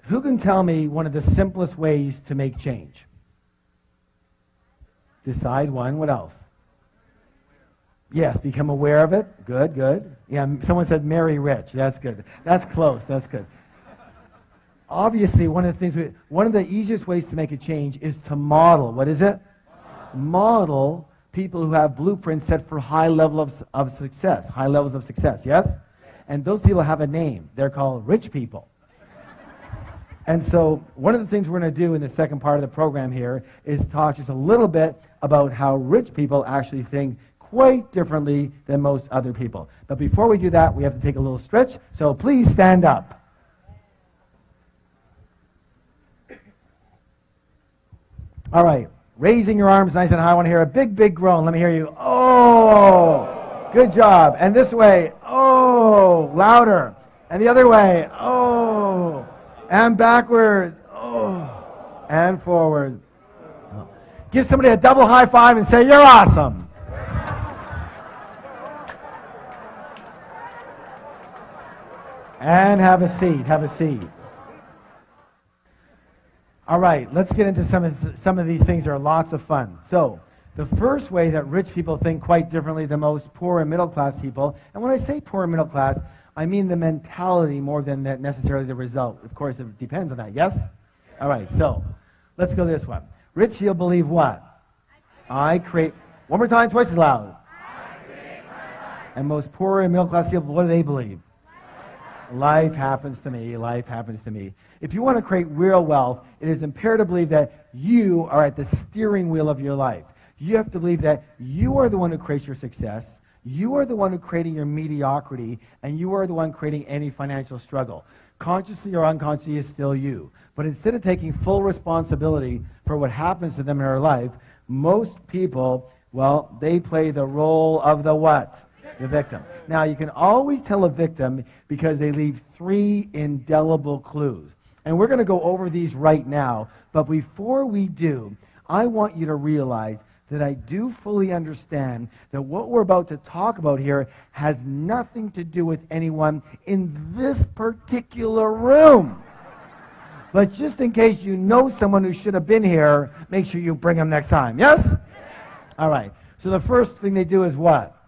Who can tell me one of the simplest ways to make change? Decide one. What else? Yes, become aware of it. Good, good. Yeah, someone said marry rich. That's good. That's close. That's good. Obviously, one of the easiest ways to make a change is to model. What is it? Model people who have blueprints set for high levels of success. High levels of success, yes? And those people have a name. They're called rich people. And so one of the things we're going to do in the second part of the program here is talk just a little bit about how rich people actually think quite differently than most other people. But before we do that, we have to take a little stretch. So please stand up. All right. Raising your arms nice and high. I want to hear a big, big groan. Let me hear you. Oh, good job. And this way. Oh, louder. And the other way. Oh. And backwards. Oh. And forward. Oh. Give somebody a double high five and say, you're awesome. And have a seat. Have a seat. All right, let's get into some of these things that are lots of fun. So, the first way that rich people think quite differently than most poor and middle class people, and when I say poor and middle class, I mean the mentality more than necessarily the result. Of course, it depends on that, yes? All right, so, let's go this one. Rich people believe what? I create, one more time, twice as loud. I create my life. And most poor and middle class people, what do they believe? Life happens to me. Life happens to me. If you want to create real wealth, it is imperative to believe that you are at the steering wheel of your life. You have to believe that you are the one who creates your success, you are the one who creating your mediocrity, and you are the one creating any financial struggle. Consciously or unconsciously is still you. But instead of taking full responsibility for what happens to them in their life, most people, well, they play the role of the what? The victim. Now, you can always tell a victim because they leave 3 indelible clues. And we're going to go over these right now. But before we do, I want you to realize that I do fully understand that what we're about to talk about here has nothing to do with anyone in this particular room. But just in case you know someone who should have been here, make sure you bring them next time. Yes? All right. So the first thing they do is what?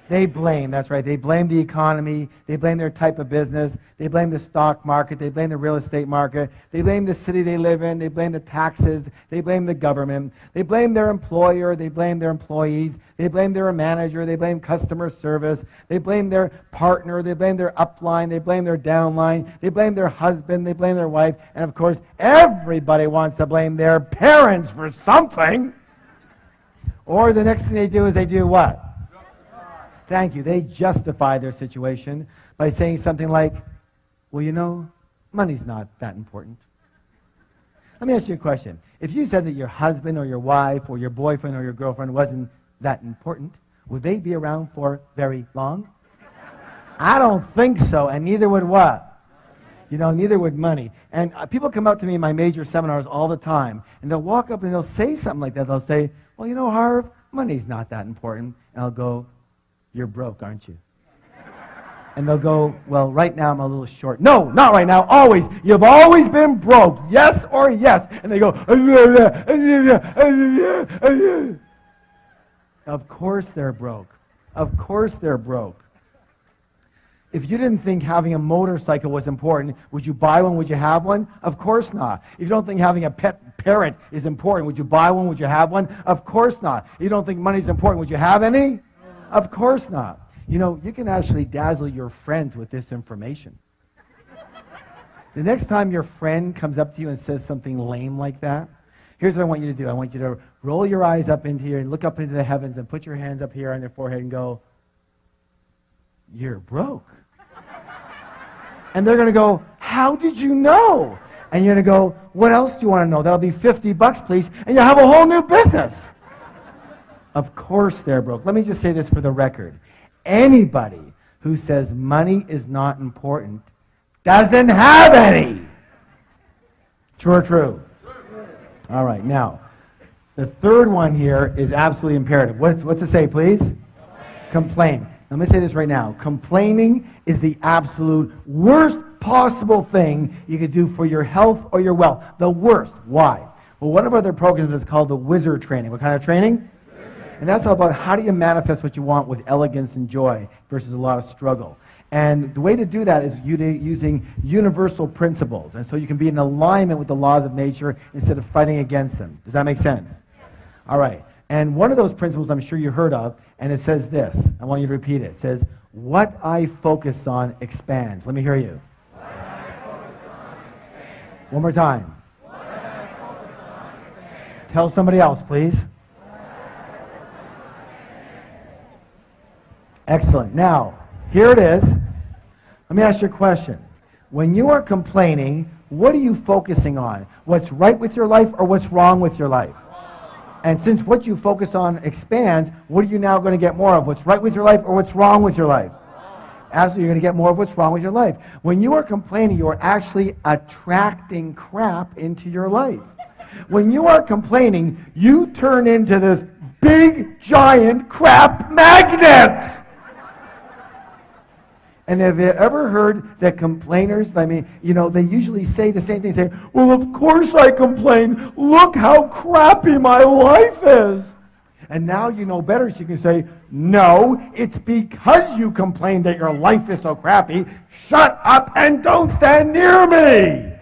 They blame, that's right. They blame the economy. They blame their type of business. They blame the stock market. They blame the real estate market. They blame the city they live in. They blame the taxes. They blame the government. They blame their employer. They blame their employees. They blame their manager. They blame customer service. They blame their partner. They blame their upline. They blame their downline. They blame their husband. They blame their wife. And of course, everybody wants to blame their parents for something. Or the next thing they do is they do what? Thank you. They justify their situation by saying something like, well, you know, money's not that important. Let me ask you a question. If you said that your husband or your wife or your boyfriend or your girlfriend wasn't that important, would they be around for very long? I don't think so, and neither would what? You know, neither would money. And people come up to me in my major seminars all the time, and they'll walk up and they'll say something like that. They'll say, well, you know, Harv, money's not that important. And I'll go, you're broke, aren't you? And they'll go, well, right now I'm a little short. No, not right now, always. You've always been broke, yes or yes. And they go, of course they're broke. Of course they're broke. If you didn't think having a motorcycle was important, would you buy one? Would you have one? Of course not. If you don't think having a pet parrot is important, would you buy one? Would you have one? Of course not. If you don't think money's important, would you have any? Of course not. You know, you can actually dazzle your friends with this information. The next time your friend comes up to you and says something lame like that, here's what I want you to do. I want you to roll your eyes up into here and look up into the heavens and put your hands up here on your forehead and go, you're broke. And they're going to go, how did you know? And you're going to go, what else do you want to know? That'll be $50, please, and you'll have a whole new business. Of course they're broke. Let me just say this for the record. Anybody who says money is not important doesn't have any. True or true? All right, now, the third one here is absolutely imperative. What's it say, please? Complain. Let me say this right now. Complaining is the absolute worst possible thing you could do for your health or your wealth. The worst. Why? Well, one of our other programs is called the Wizard Training. What kind of training? And that's all about how do you manifest what you want with elegance and joy versus a lot of struggle. And the way to do that is using universal principles. And so you can be in alignment with the laws of nature instead of fighting against them. Does that make sense? All right. And one of those principles I'm sure you heard of, and it says this. I want you to repeat it. It says, what I focus on expands. Let me hear you. What I focus on expands. One more time. What I focus on expands. Tell somebody else, please. Excellent. Now, here it is. Let me ask you a question. When you are complaining, what are you focusing on? What's right with your life or what's wrong with your life? And since what you focus on expands, what are you now going to get more of? What's right with your life or what's wrong with your life? Absolutely, you're going to get more of what's wrong with your life. When you are complaining, you are actually attracting crap into your life. When you are complaining, you turn into this big, giant crap magnet. And have you ever heard that complainers, they usually say the same thing. Say, well, of course I complain. Look how crappy my life is. And now you know better, so you can say, no, it's because you complain that your life is so crappy. Shut up and don't stand near me.